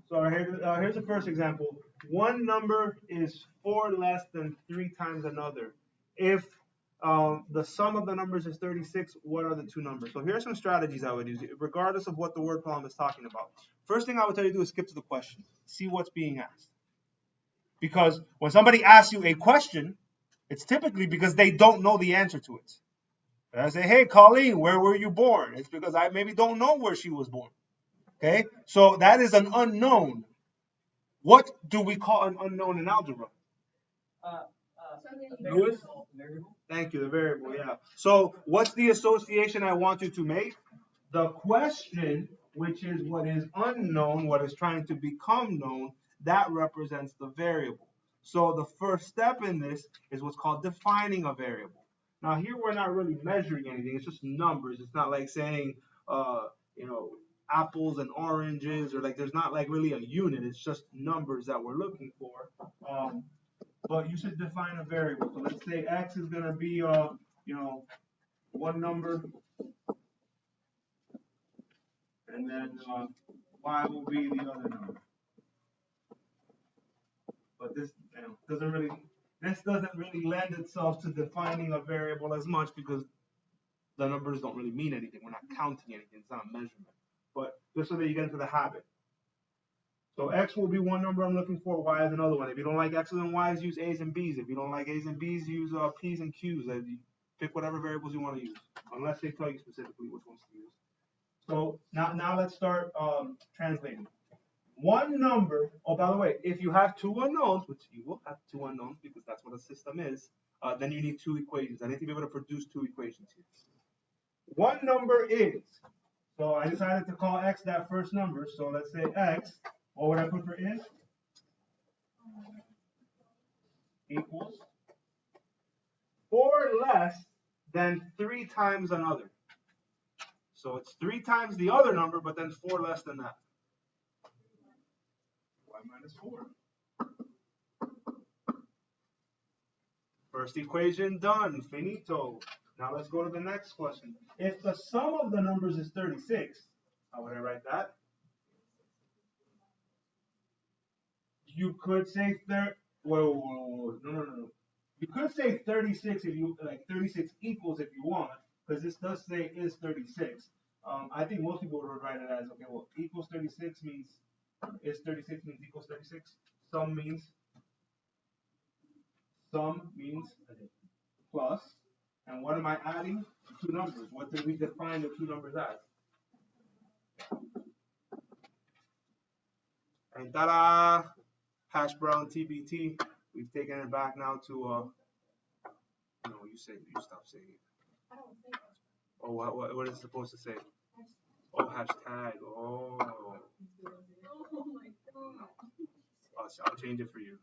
So here's the first example. One number is 4 less than 3 times another. If the sum of the numbers is 36, what are the two numbers? So here are some strategies I would use, regardless of what the word problem is talking about. First thing I would tell you to do is skip to the question. See what's being asked. Because when somebody asks you a question, it's typically because they don't know the answer to it. And I say, hey, Colleen, where were you born? It's because I maybe don't know where she was born. Okay, so that is an unknown. What do we call an unknown in algebra? Lewis? Thank you, the variable, yeah. So what's the association I want you to make? The question, which is what is unknown, what is trying to become known, that represents the variable. So the first step in this is what's called defining a variable. Now here we're not really measuring anything, it's just numbers. It's not like saying, apples and oranges, or like there's not like really a unit, it's just numbers that we're looking for. But you should define a variable. So let's say x is going to be, one number, and then y will be the other number. But this doesn't really lend itself to defining a variable as much because the numbers don't really mean anything. We're not counting anything. It's not a measurement. But just so that you get into the habit. So x will be one number I'm looking for, y is another one. If you don't like x's and y's, use a's and b's. If you don't like a's and b's, use p's and q's. Pick whatever variables you want to use, unless they tell you specifically which ones to use. So now let's start translating. One number, oh, by the way, if you have two unknowns, which you will have two unknowns because that's what a system is, then you need two equations. I need to be able to produce two equations here. One number is, so I decided to call x that first number, so let's say x, what would I put for is? Equals 4 less than 3 times another. So it's 3 times the other number, but then 4 less than that. Y minus 4. First equation done, finito. Now let's go to the next question. If the sum of the numbers is 36, how would I write that? You could say no. You could say 36 if you like 36 equals if you want, because this does say is 36. I think most people would write it as, okay, well, equals 36 means is 36 means equals 36. Sum means plus. And what am I adding? Two numbers. What did we define the two numbers as? And ta-da! Hash brown TBT. We've taken it back now to no, you stop saying it. I don't think that's Oh, what is it supposed to say? Oh, hashtag. Oh. Oh my god. I'll change it for you.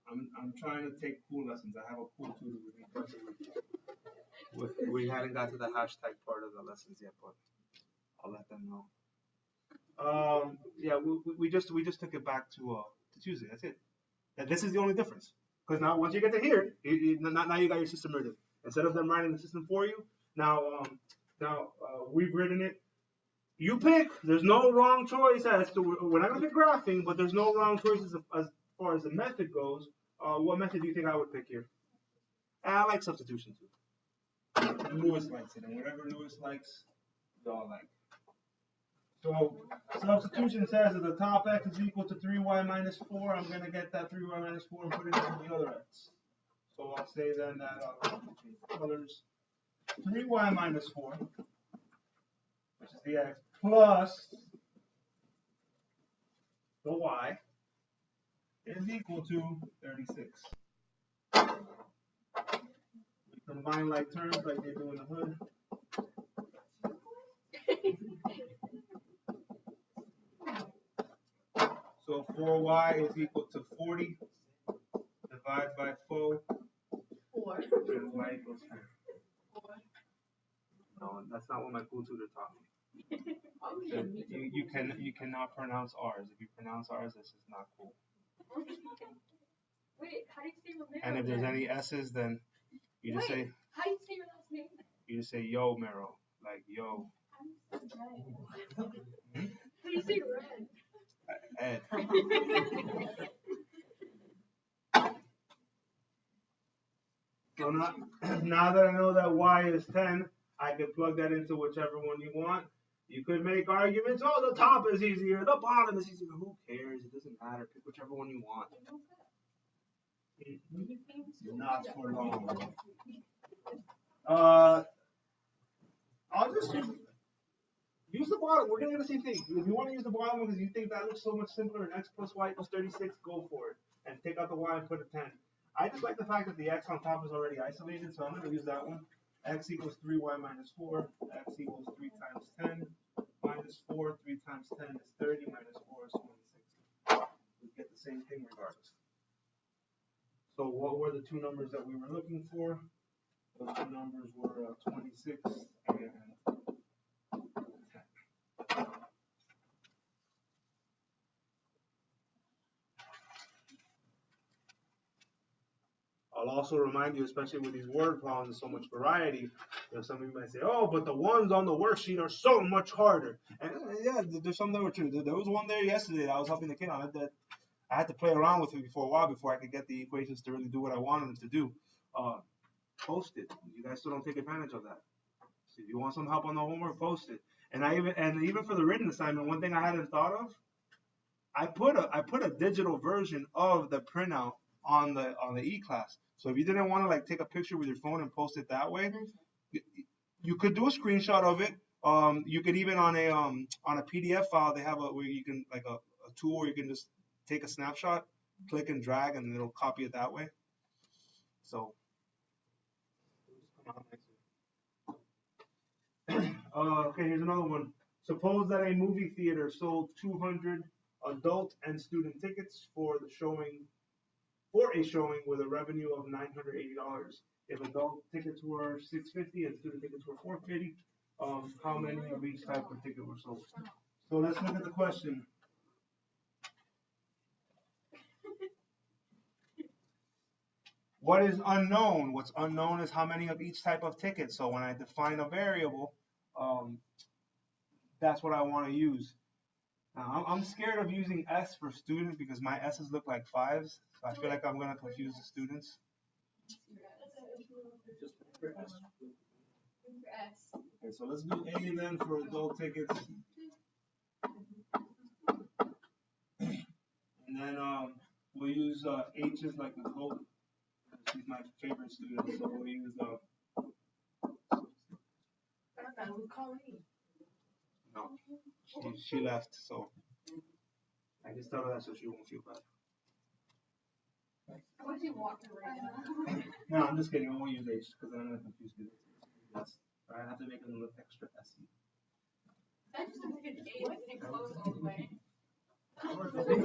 I'm trying to take cool lessons. I have a cool tutor with me. We hadn't got to the hashtag part of the lessons yet, but I'll let them know. Yeah, we just took it back to Tuesday. That's it. And this is the only difference. Because now once you get to here, now you got your system written. Instead of them writing the system for you, now we've written it. You pick. There's no wrong choice as to, we're not going to pick graphing, but there's no wrong choices as far as the method goes. What method do you think I would pick here? I like substitution too. Lewis likes it, and whatever Lewis likes, y'all like. So substitution says at the top x is equal to 3y minus 4. I'm going to get that 3y minus 4 and put it into the other x. So I'll say then that colors 3y minus 4, which is the x, plus the y is equal to 36. We combine like terms like they do in the hood. So 4y is equal to 40. Divide by 4. 4. And y equals 10. 4. No, that's not what my cool tutor taught me. You cannot pronounce R's. If you pronounce R's, this is not cool. Wait, how do you say Romero? And if there's any S's, then you just say. How do you say your last name? You just say yo Mero, like yo. You say red. Ed. So now that I know that y is 10, I can plug that into whichever one you want. You could make arguments, oh, the top is easier, the bottom is easier. Who cares? It doesn't matter. Pick whichever one you want. Not for long. I'll just use the bottom. We're gonna get the same thing. If you want to use the bottom because you think that looks so much simpler, and x plus y equals 36, go for it. And take out the y and put a 10. I just like the fact that the x on top is already isolated, so I'm gonna use that one. X equals 3y minus 4. X equals 3 times 10 minus 4. 3 times 10 is 30 minus 4 is 26. We get the same thing regardless. So what were the two numbers that we were looking for? Those two numbers were 26 and 10. I'll also remind you, especially with these word problems, there's so much variety. Some of you might say, oh, but the ones on the worksheet are so much harder. And yeah, there's some that were true. There was one there yesterday that I was helping the kid on that I had to play around with it for a while before I could get the equations to really do what I wanted them to do. Post it. You guys still don't take advantage of that. So if you want some help on the homework, post it. And even for the written assignment, one thing I hadn't thought of, I put a digital version of the printout on the e-class. So if you didn't want to like take a picture with your phone and post it that way, you could do a screenshot of it. You could even on a PDF file, they have where you can like a tool where you can just take a snapshot, click and drag, and it'll copy it that way. So okay, here's another one. Suppose that a movie theater sold 200 adult and student tickets for a showing with a revenue of $980. If adult tickets were $650 and student tickets were $450, how many of each type of ticket were sold? So let's look at the question. What is unknown? What's unknown is how many of each type of ticket. So when I define a variable, that's what I want to use. Now, I'm scared of using S for student because my S's look like 5s. So I feel like I'm going to confuse the students. Okay, so let's do A then for adult tickets. And then we'll use H's like adult. She's my favorite student, so we'll use no, she left, so I just tell her that so she won't feel bad. I want you walking right now. No, I'm just kidding. I won't use H because I'm gonna confuse students. Yes, I have to make them look extra SE. I just took an A and it closed all the way. Just leave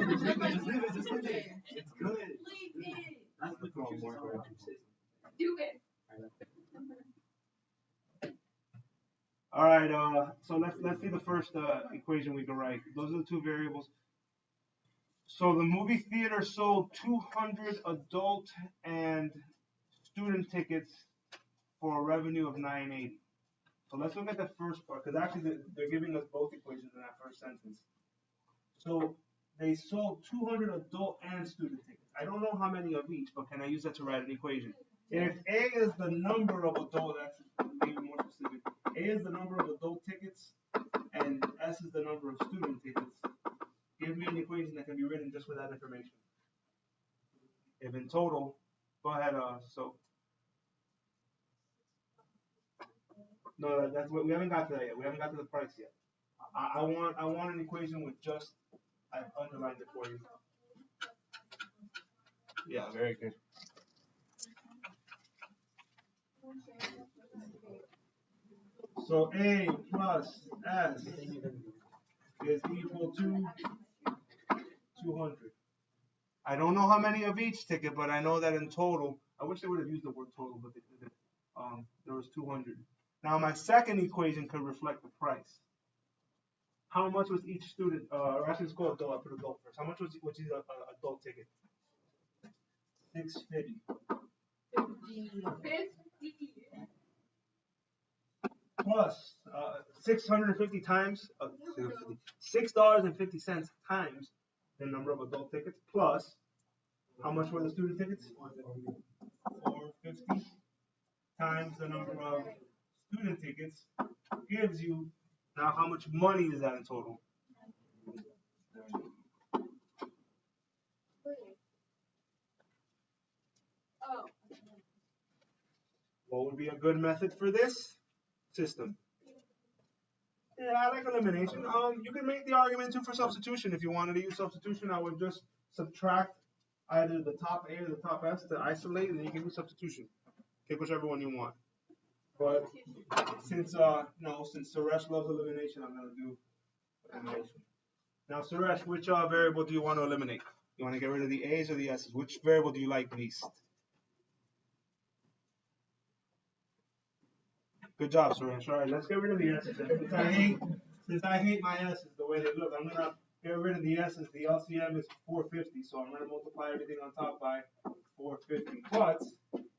it. It's good. Leave it. That's the problem. Do it. All right. So let's see the first equation we can write. Those are the two variables. So the movie theater sold 200 adult and student tickets for a revenue of $980. So let's look at the first part because actually they're giving us both equations in that first sentence. So they sold 200 adult and student tickets. I don't know how many of each, but can I use that to write an equation? If A is the number of adult, that's even more specific. A is the number of adult tickets, and S is the number of student tickets. Give me an equation that can be written just with that information. If in total, go ahead. No, that's what we haven't got to that yet. We haven't got to the price yet. I want an equation with just I've underlined it for you. Yeah, very good. So A plus S is equal to 200. I don't know how many of each ticket, but I know that in total, I wish they would have used the word total, but they didn't. There was 200. Now my second equation could reflect the price. How much was each student, or actually let's go adult, I put adult first. How much was each adult ticket? $650. 50. plus $650 times $6.50 times the number of adult tickets plus how much were the student tickets? 450 times the number of student tickets gives you now how much money is that in total? Oh. What would be a good method for this system? Yeah, I like elimination. You can make the argument too for substitution. If you wanted to use substitution, I would just subtract either the top A or the top S to isolate, and then you can do substitution. Pick whichever one you want. But since since Suresh loves elimination, I'm gonna do elimination. Now, Suresh, which variable do you want to eliminate? You want to get rid of the A's or the S's? Which variable do you like least? Good job, Suresh. All right, let's get rid of the S's. Since I hate my S's the way they look, I'm gonna get rid of the S's. The LCM is 450, so I'm gonna multiply everything on top by 450. But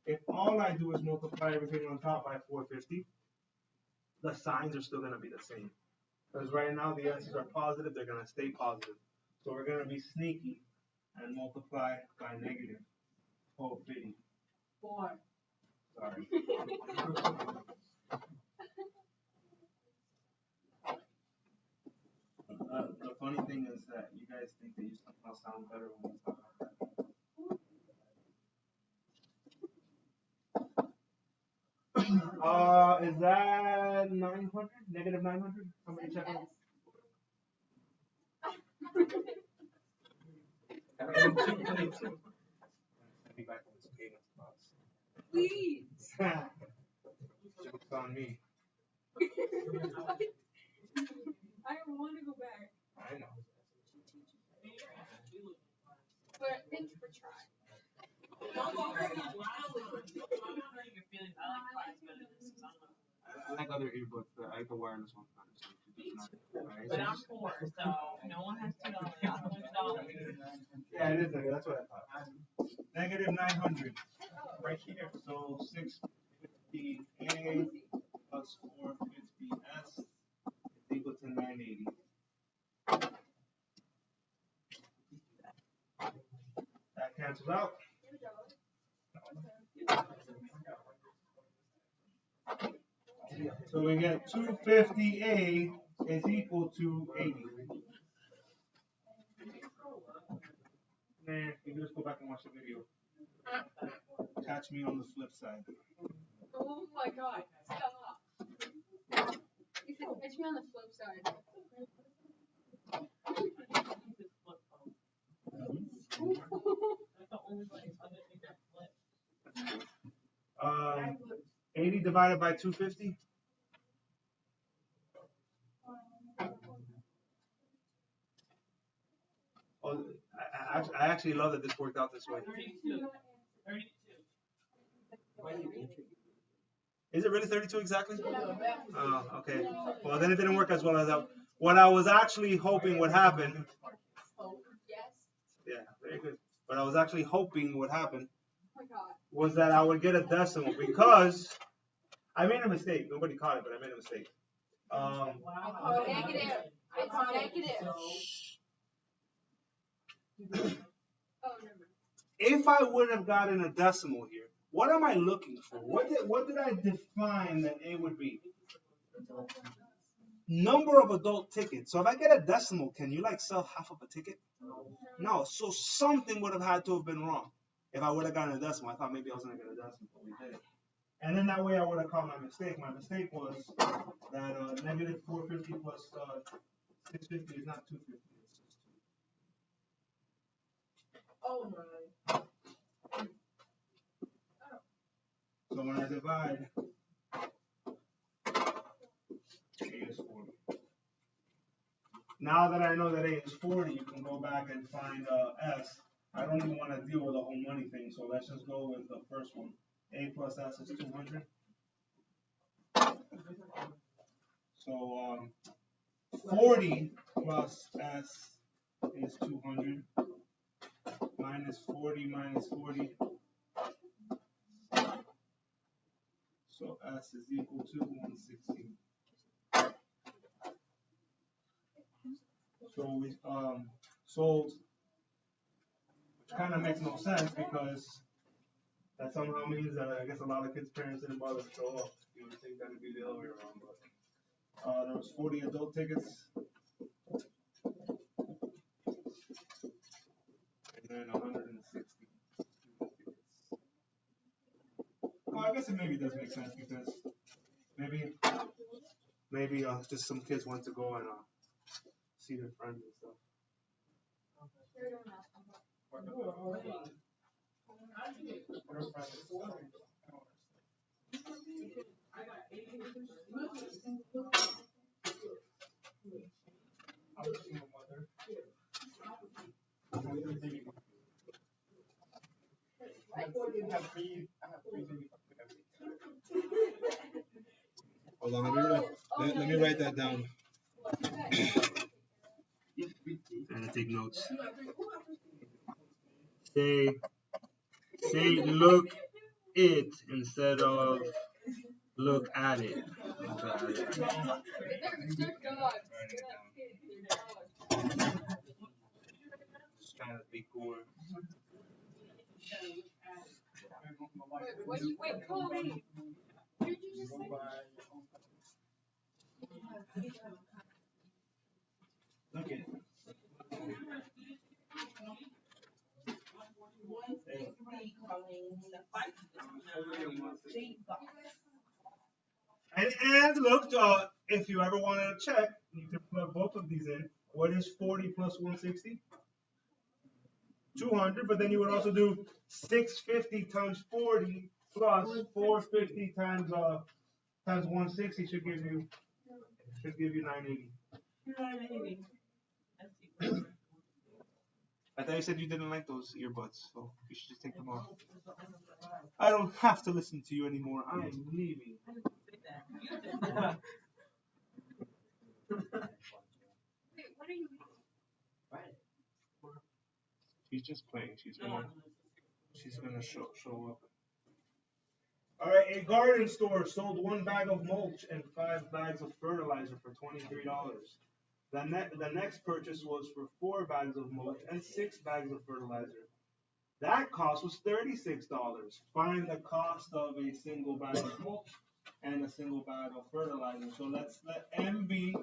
if all I do is multiply everything on top by 450, the signs are still gonna be the same. Because right now the S's are positive, they're gonna stay positive. So we're gonna be sneaky and multiply by negative 450. 4. Sorry. The funny thing is that you guys think that you somehow sound better when we talk like that. Is that 900? Negative 900? Somebody check it. Please. Joke's on me. I want to go back. I know. But thanks for trying. I like other earbuds, but I like the wireless one. But I'm poor, so no one has $2. Yeah, it is. That's what I thought. Negative 900. Right here. So 650A plus 450S is equal to 980. That cancels out. So we get 250A is equal to 80. Man, you can just go back and watch the video. Catch me on the flip side. Oh my god, stop. You said catch me on the flip side. That's the only place I didn't think that flip. 80 divided by 250? Oh, I actually love that this worked out this way. 32. 32. Is it really 32 exactly? Oh, okay. Well, then it didn't work as well as I. What I was actually hoping would happen. Yes. Yeah, very good. What I was actually hoping would happen Oh my god. was that I would get a decimal because I made a mistake. Nobody caught it, but I made a mistake. I call negative. I call negative. Oh, never mind. If I would have gotten a decimal here, what am I looking for? What did I define that A would be? Number of adult tickets. So if I get a decimal, can you like sell half of a ticket? No. So something would have had to have been wrong. If I would have gotten a decimal, I thought maybe I was gonna get a decimal, but we didn't. And then that way I would have caught my mistake. My mistake was that negative 450 plus 650 is not 250. It's just 2. Oh my. So when I divide, A is 40. Now that I know that A is 40, you can go back and find S. I don't even want to deal with the whole money thing, so let's just go with the first one. A plus S is 200. So 40 plus S is 200. Minus 40 minus 40. So S is equal to 160. So we sold, which kind of makes no sense because that somehow means that I guess a lot of kids' parents didn't bother to show up. You would think that would be the other way around, but there was 40 adult tickets, and then 160 student tickets. Well, I guess it maybe does make sense because maybe just some kids went to go and see their friends and stuff. Hold on, let me write that down. And I take notes. Say look it instead of look at it. Look at it. Just trying to be cool. Wait, Chloe. Did you just say? Okay. And look, if you ever want to check, you can plug both of these in. What is 40 plus 160? 200, but then you would also do 650 times 40 plus 450 times 160 should give you 980. 980. I thought you said you didn't like those earbuds, so you should just take them off. I don't have to listen to you anymore. I am leaving. Wait, what are you eating? She's just playing. She's gonna show up. All right, a garden store sold 1 bag of mulch and 5 bags of fertilizer for $23. The next purchase was for 4 bags of mulch and 6 bags of fertilizer. That cost was $36. Find the cost of a single bag of mulch and a single bag of fertilizer. So let M be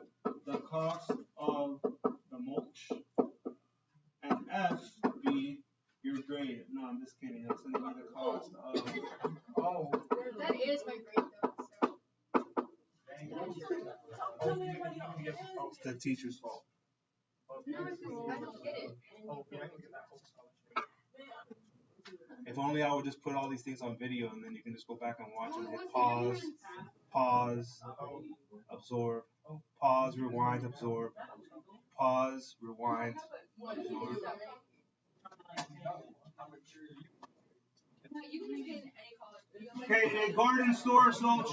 the cost of the mulch and F be your grade. No, I'm just kidding. That's going to be the cost of. Oh. That is my grade though. It's the teacher's fault. No, I don't get it. If only I would just put all these things on video and then you can just go back and watch them. Hit pause, absorb, pause, rewind, absorb, pause, rewind, absorb. No, you can just get in any college. Okay, a garden store sold.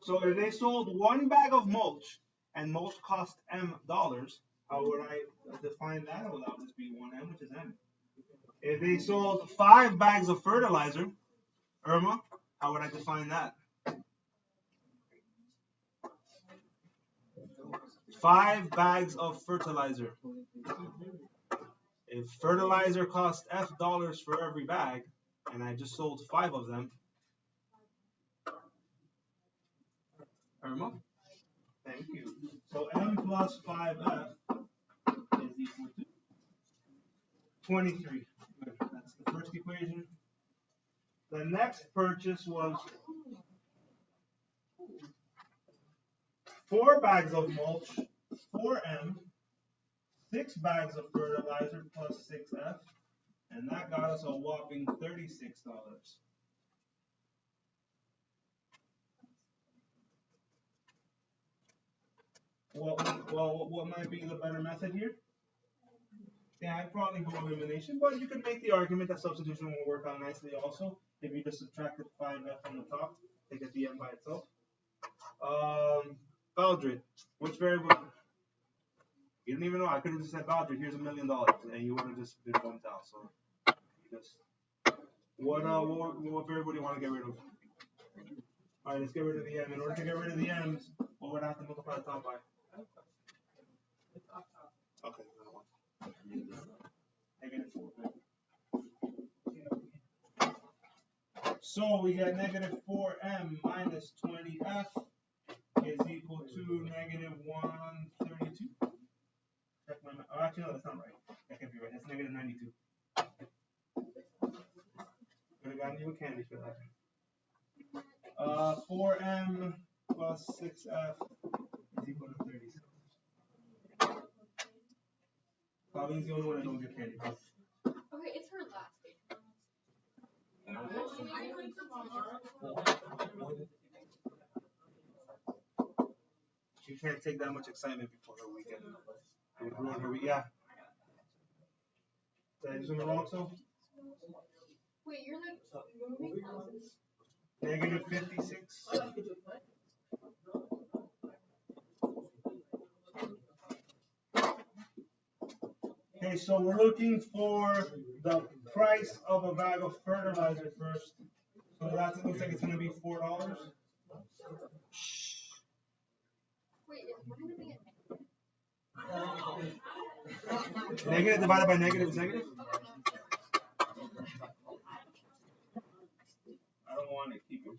So if they sold 1 bag of mulch and mulch cost M dollars, how would I define that? Well, that would just be 1M, which is M. If they sold 5 bags of fertilizer, Irma, how would I define that? 5 bags of fertilizer. If fertilizer cost F dollars for every bag, and I just sold 5 of them, Irma? Thank you. So M plus 5F is equal to 23. That's the first equation. The next purchase was 4 bags of mulch, 4M, 6 bags of fertilizer plus 6F, and that got us a whopping $36. What might be the better method here? Yeah, I'd probably go elimination, but you could make the argument that substitution will work out nicely also. If you just subtracted 5F from the top, they get the M by itself. Baldred, which variable? You didn't even know. I could have just said, Roger, here's $1 million, and you would have just been bumped out. So, you just what variable do you want to get rid of? All right, let's get rid of the m. In order to get rid of the m's, what would I have to multiply the top by? Okay, another one. -4. So we got -4m minus 20f is equal to -132. Check my math. Oh, actually, no, that's not right. That can't be right. That's -92. Could have gotten you a candy for that. 4m plus 6f is equal to 37. Pauline's the only one that don't get candy. Okay, it's her last day. She can't take that much excitement before her weekend. It would ruin her week. Yeah. Did I do something wrong, so? Wait, you're like moving classes? -56. Okay, so we're looking for the price of a bag of fertilizer first. So that looks like it's going to be $4. Wait, we're gonna be at Negative divided by negative is negative? I don't want to keep it.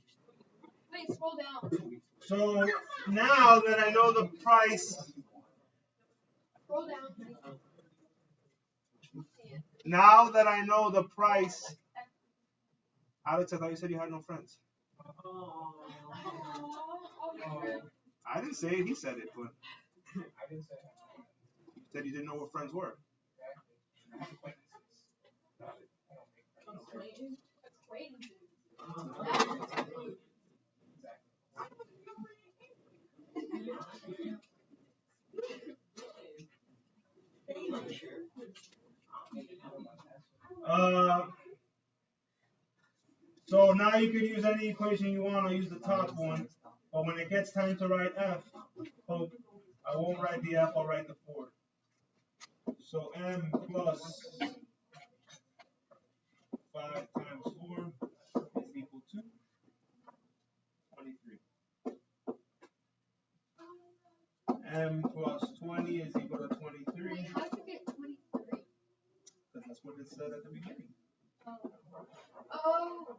Wait, scroll down. So now that I know the price, Scroll down. Alex, I thought you said you had no friends. Oh, I didn't say it, he said it, but you said you didn't know what friends were. So now you can use any equation you want. I'll use the top one. But when it gets time to write f, I won't write the f, I'll write the 4. So m plus 5 times 4 is equal to 23. M plus 20 is equal to 23. Wait, how did you get 23? Because that's what it said at the beginning. Oh.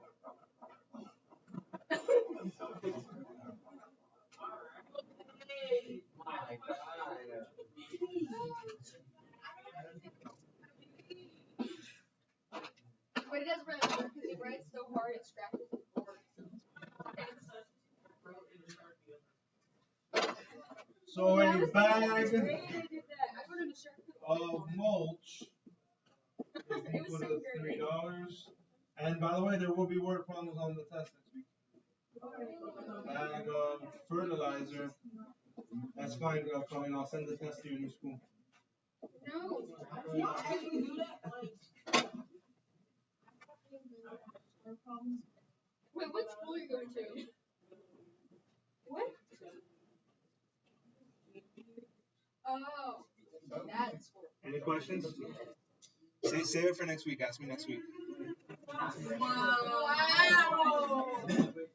But it doesn't really matter because he writes so hard it scratches his board. So a bag of mulch is equal to $3. And by the way, there will be word problems on the test next week. Bag of fertilizer. That's fine, Colleen. I'll send the test to your new school. No. Wait, what school are you going to? What? Oh, that's school. Any questions? Save it for next week. Ask me next week. Wow.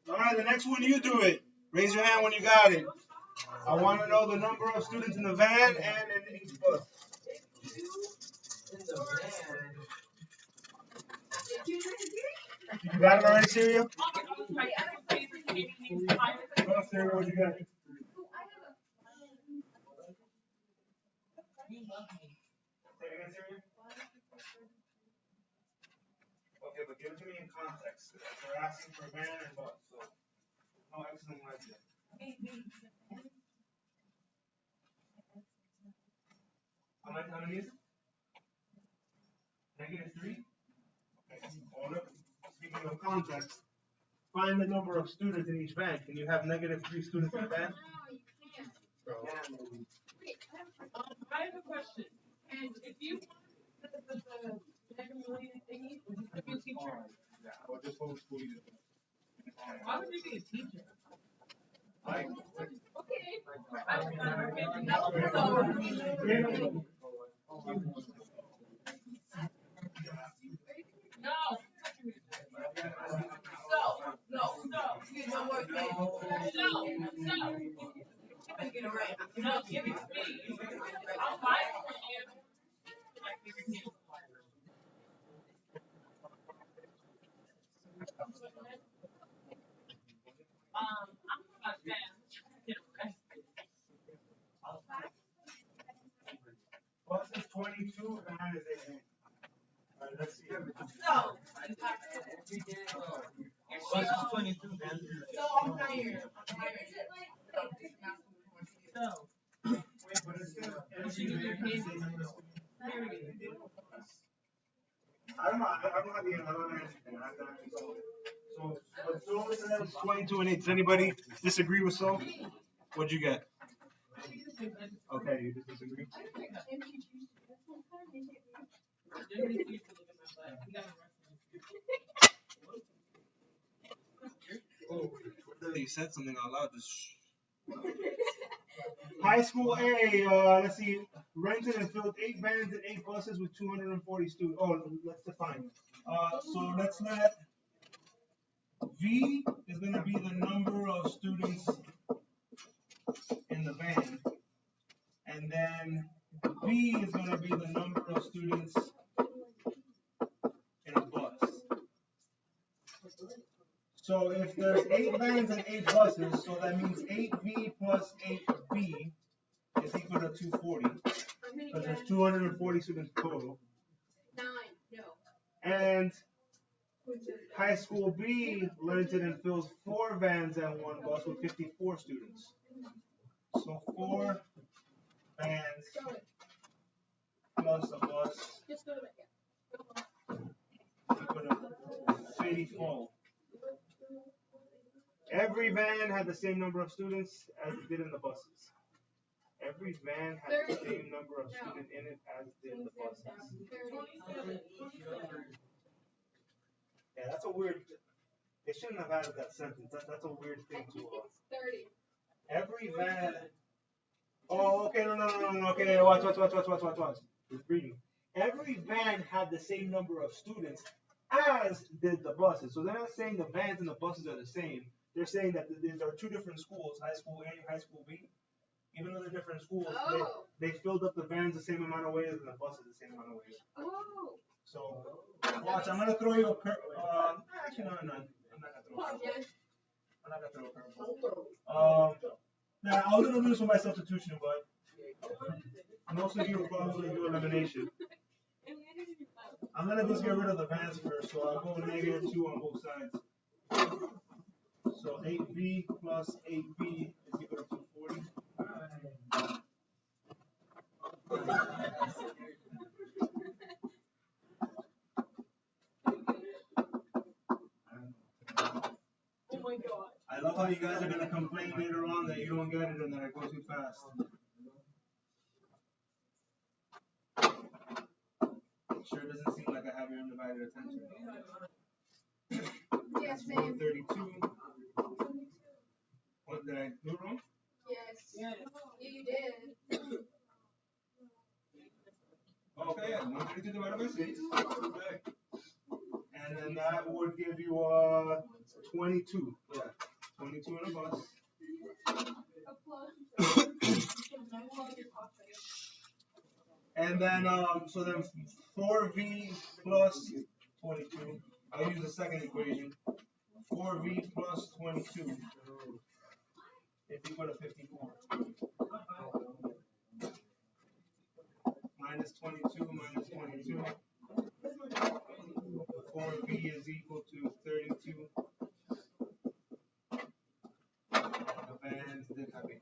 All right, the next one, you do it. Raise your hand when you got it. I want to know the number of students in the van and in each bus. You got it already, Syria? Oh, Syria, what you got? Okay, but give it to me in context. They're asking for van and bus, so no excellent like that. How many is it? -3? Okay. Hold up. Speaking of context, find the number of students in each van. Can you have -3 students in a van? No, you can't. Bro. Wait, I have a question. And if you want the mega million thingy, would you be a teacher? Yeah, or just homeschool you. Why would you be a teacher? Like, okay. Bus is 22, van is 18. All right, let's see. Bus is 22, man. Wait, but it says every van has the same number of students. I don't know. I don't have the answer. I don't have anything. I have to actually solve it. So says 22 and 8. Does anybody disagree with so? What'd you get? Okay, you just disagree. Oh, you said something out loud. High school A, let's see, rented and filled 8 vans and 8 buses with 240 students. Oh, let's define. So let's let V is going to be the number of students in the van, and then B is going to be the number of students in a bus. So if there's 8 vans and 8 buses, so that means 8V plus 8B is equal to 240, because there's 240 students total. 9, no. And high school B rented and fills 4 vans and 1 bus with 54 students. So 4 vans plus a bus Just go to bed. equal to 54. Every van had the same number of students as it did in the buses. Every van had the same number of students in it as did the buses. Yeah, that's a weird. They shouldn't have added that sentence. That's a weird thing to. 30. Every van. Oh, okay, no. Okay, watch. Just reading. Every van had the same number of students as did the buses. So they're not saying the vans and the buses are the same. They're saying that these are 2 different schools, high school A and high school B. Even though they're different schools, they filled up the vans the same amount of ways and the buses the same amount of ways. Oh. So, watch, I'm going to throw you a curve. Actually, no, I'm not going to throw a curve. I'm not going to throw a curve. Now, I was going to do this with my substitution, but most of you will probably do elimination. I'm going to just get rid of the vans first, so I'll go -2 on both sides. So 8B plus 8B is equal to 240. Oh my god. I love how you guys are going to complain later on that you don't get it and that I go too fast. It sure doesn't seem like I have your undivided attention. Yes, That's 432. What, did I do wrong? Yes. You did. Okay, yeah, 132 divided by 6. Okay. And then that would give you 22. Yeah, 22 in a bus. And then, so then 4V plus 22. I'll use the second equation. 4V plus 22 is equal to 54. Minus 22 minus 22. 4V is equal to 32. The vans did have it.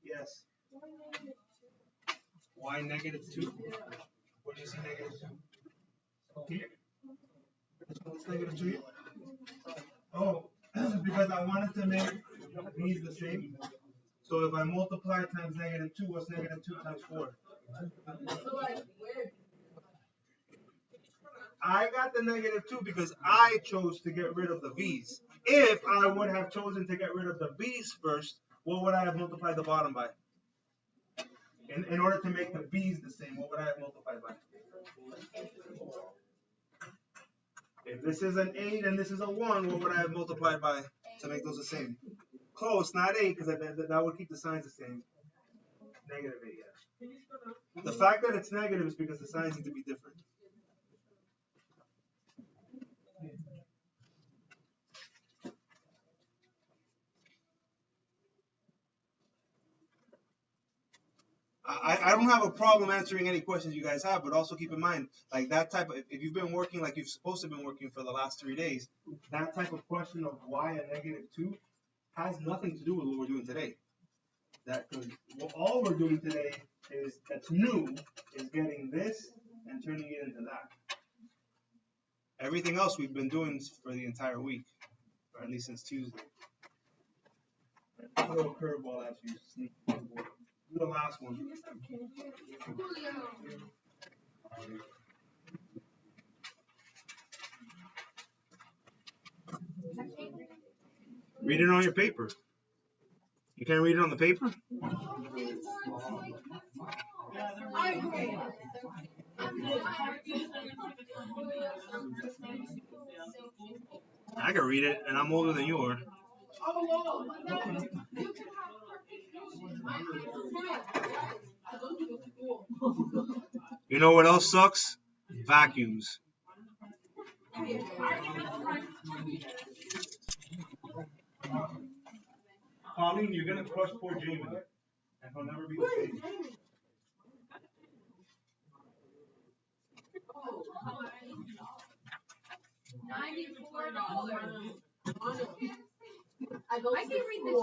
Yes. Why -2? Where do you see -2? Here? This one's -2 here? Oh, because I wanted to make these the same. So if I multiply times -2, what's -2 times 4? I got the -2 because I chose to get rid of the b's. If I would have chosen to get rid of the b's first, what would I have multiplied the bottom by? In order to make the b's the same, what would I have multiplied by? If this is an 8 and this is a 1, what would I have multiplied by to make those the same? Close, not 8, because that would keep the signs the same. -8, yeah. The fact that it's negative is because the signs need to be different. I don't have a problem answering any questions you guys have, but also keep in mind, like that type of, if you've been working like you've supposed to have been working for the last 3 days, that type of question of why a -2 has nothing to do with what we're doing today. That all we're doing today is that's new is getting this and turning it into that. Everything else we've been doing for the entire week, or at least since Tuesday. A little curveball at you, sneak. Do the last one. Read it on your paper. You can't read it on the paper? I can read it, and I'm older than you are. You know what else sucks? Vacuums. Colleen, you're gonna crush poor Jamie, and he'll never be the same. $94. I can read this.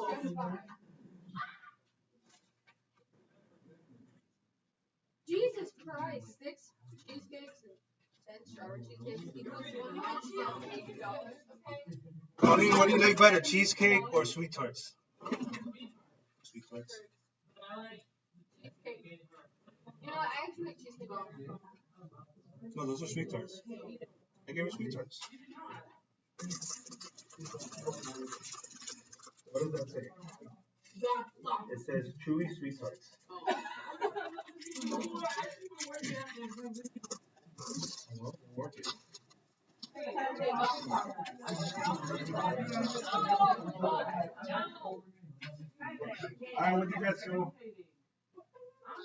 Jesus Christ, 6 cheesecakes and 10 strawberry cheesecakes equals $180. Colleen, what do you like better, cheesecake or sweet tarts? Sweet tarts. Cheesecake. You know, I actually like cheesecake. No, those are sweet tarts. I gave her sweet tarts. What does that say? It says chewy sweet tarts. Work it. Alright, what'd you get, Sue?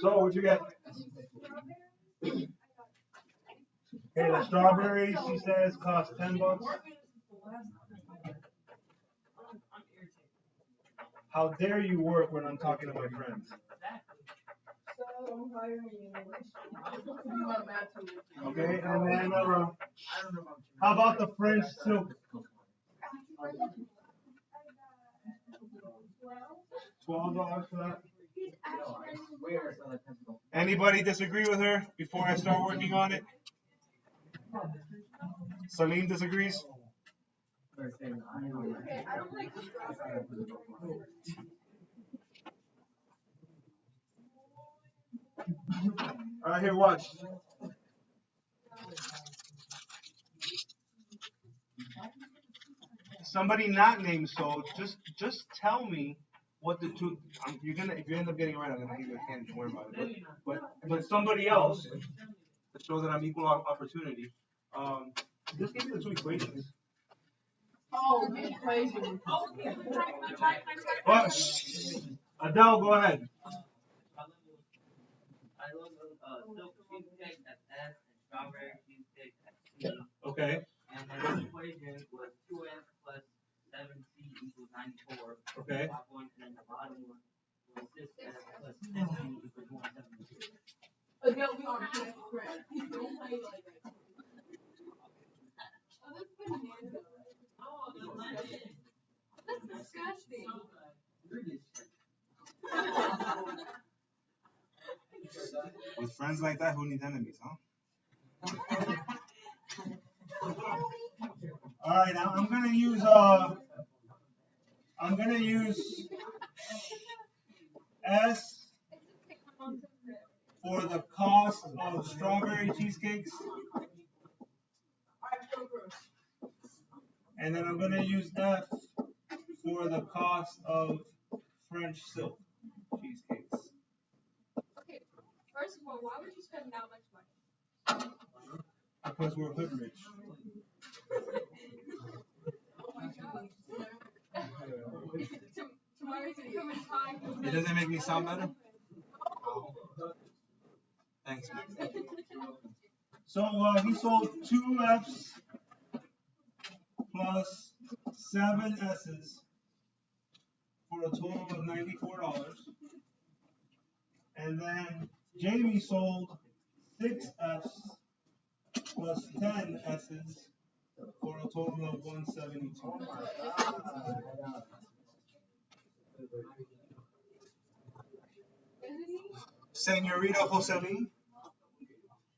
So, what'd you get? Hey, the strawberries, she says, cost $10. How dare you work when I'm talking to my friends? Okay, and then how about the French silk? $12 for that. Anybody disagree with her before I start working on it? Salim disagrees? Alright, here, watch. Somebody not named so, just tell me what the two. If you end up getting it right, I'm gonna give you a candy. Don't worry about it. But somebody else to show that I'm equal opportunity. Just give me the two equations. Oh, the equation. What? Adele, go ahead. I love silk cheesecake at S and strawberry cheesecake at C. Okay. And then the equation was 2S plus 7C equals 94. Okay. Top one, and then the bottom one was 6S plus 50 equals 172. Adele, we are friends. Don't play like that. That's disgusting. With friends like that, who needs enemies, huh? All right, I'm gonna use S for the cost of strawberry cheesecakes And then I'm gonna use F for the cost of French silk cheesecakes. Okay, first of all, why would you spend that much money? Because we're hood rich. Oh my gosh. Tomorrow's gonna come in time. It doesn't make me sound better? Thanks, man. So he sold 2 F's plus 7 S's for a total of $94. And then Jamie sold 6 F's plus 10 S's for a total of $172. Senorita Joseline,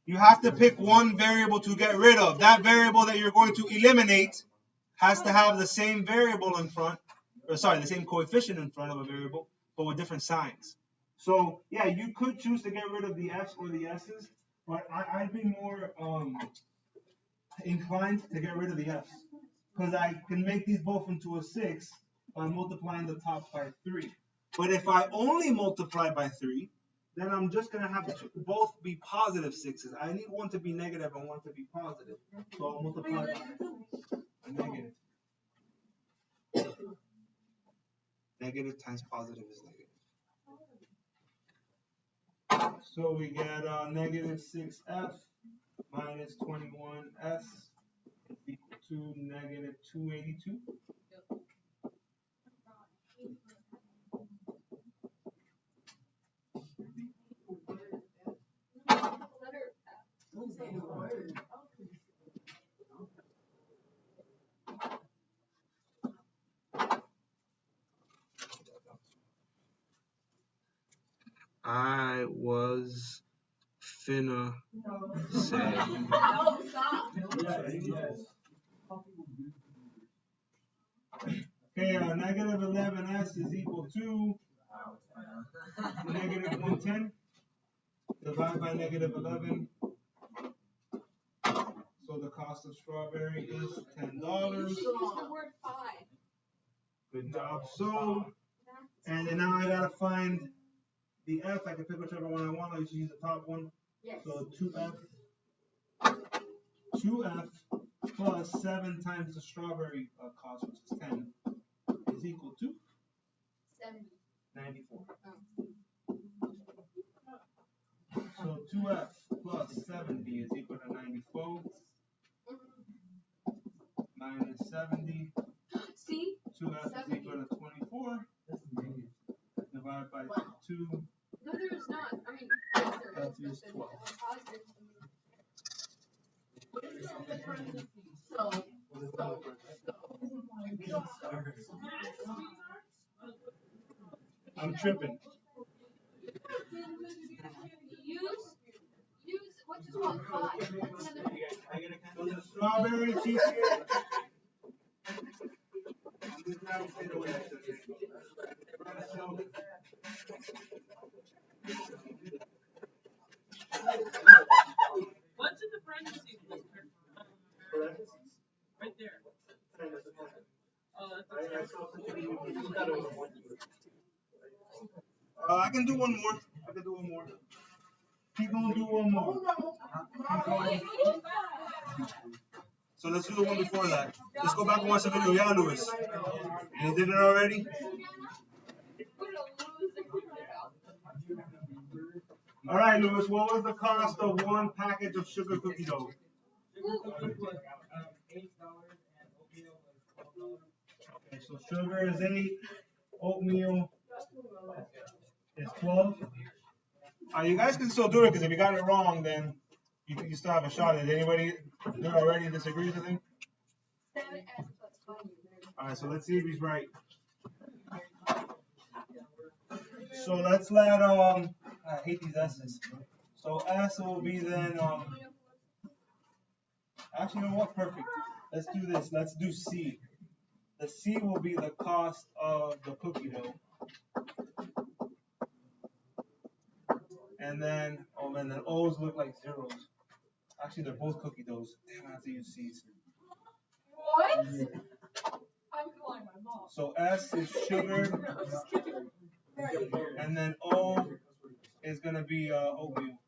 you have to pick one variable to get rid of. That variable that you're going to eliminate has to have the same variable in front, or sorry, the same coefficient in front of a variable, but with different signs. So yeah, you could choose to get rid of the F's or the S's, but I'd be more inclined to get rid of the F's because I can make these both into a 6 by multiplying the top by 3. But if I only multiply by 3, then I'm just going to have both be positive 6s. I need one to be negative and one to be positive. So I'll multiply by a negative. Negative times positive is negative. So we get negative 6F minus 21S is equal to negative 282. I was finna say. No, stop. Okay, negative 11S is equal to negative 110 divided by negative 11. So the cost of strawberry is $10. You should use the word 5. Good job. So, and then now I gotta find the F. I can pick whichever one I want. I just use the top one. Yes. So 2F plus 7 times the strawberry cost, which is 10, is equal to 70. 94. Oh. So 2F plus 70 is equal to 94 minus 70. See? 2F is equal to 24 divided by 2. No, there is not. I mean, yes, there F is, is but 12. the positive. I'm tripping. Use what's it called? 5. So the strawberry cheesecake. I'm just trying to say the way I said it. What's in the parentheses? Right there. Oh, that's I can do one more. Keep gonna do one more. So let's do the one before that. Let's go back and watch the video. Yeah, Luis. You did it already? All right, Luis. What was the cost of one package of sugar cookie dough? Okay, so sugar is 8, oatmeal is 12. You guys can still do it because if you got it wrong, then you still have a shot at it. Anybody do it already and disagrees with him? All right, so let's see if he's right. So let's let I hate these S's. So S will be then actually, you know what? Perfect. Let's do this. Let's do C. The C will be the cost of the cookie dough. And then O's look like zeros. Actually, they're both cookie doughs. Damn, I have to use C's. What? my mom. So S is sugar, and then O is gonna be oatmeal.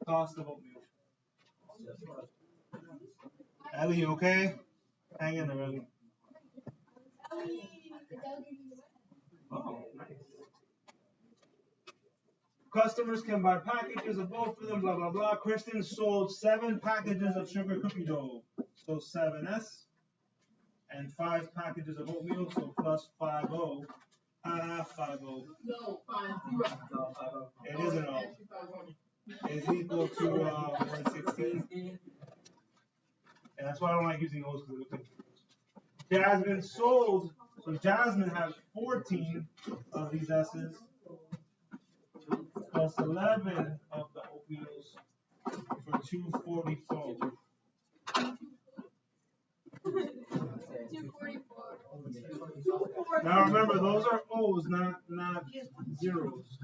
Cost of oatmeal. Ellie, you okay? Hang in there, Ellie. Oh, nice. Customers can buy packages of both of them, blah, blah, blah. Kristen sold 7 packages of sugar cookie dough. So 7S. And 5 packages of oatmeal, so plus 50. 50. No, 50. It isn't O. Is equal to 116. And that's why I don't like using O's, because it looks like Jasmine sold, so Jasmine has 14 of these S's, plus 11 of the oatmeals for 244. 244. Now remember, those are O's, not zeros.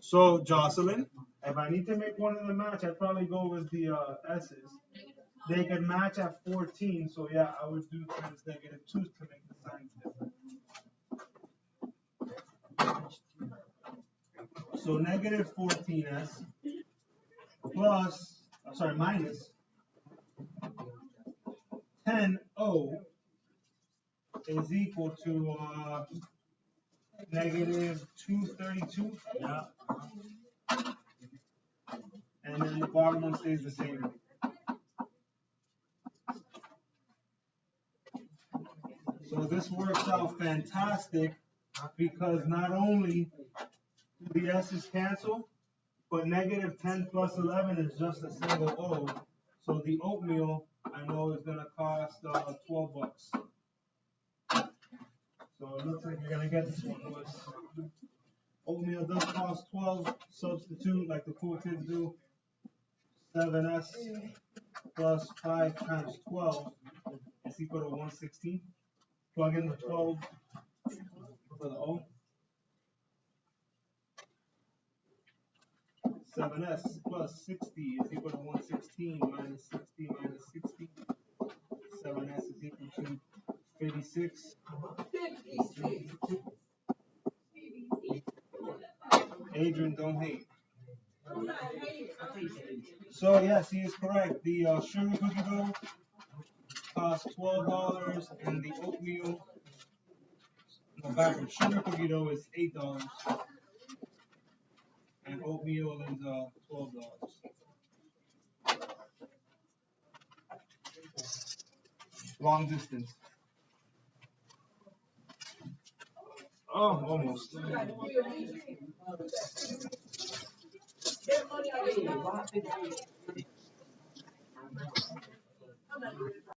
So Jocelyn, if I need to make one of them match, I'd probably go with the S's. They can match at 14, so yeah, I would do times -2 to make the signs different. So -14S plus, minus 10O is equal to -232. Yeah. And then the bottom one stays the same. So this works out fantastic because not only do the S's cancel, but -10 plus 11 is just a single O. So the oatmeal, I know, is going to cost $12. So it looks like you're going to get this one, boys. Oatmeal does cost 12. Substitute like the cool kids do. 7S plus 5 times 12 is equal to 116. Plug in the 12 for the O. 7S plus 60 is equal to 116 minus 60 minus 60. 7S is equal to 56. Adrian, don't hate. So yes, he is correct. The sugar cookie dough costs $12, and the oatmeal, no, backwards. Sugar cookie dough is $8, and oatmeal is $12. Long distance. Oh, almost.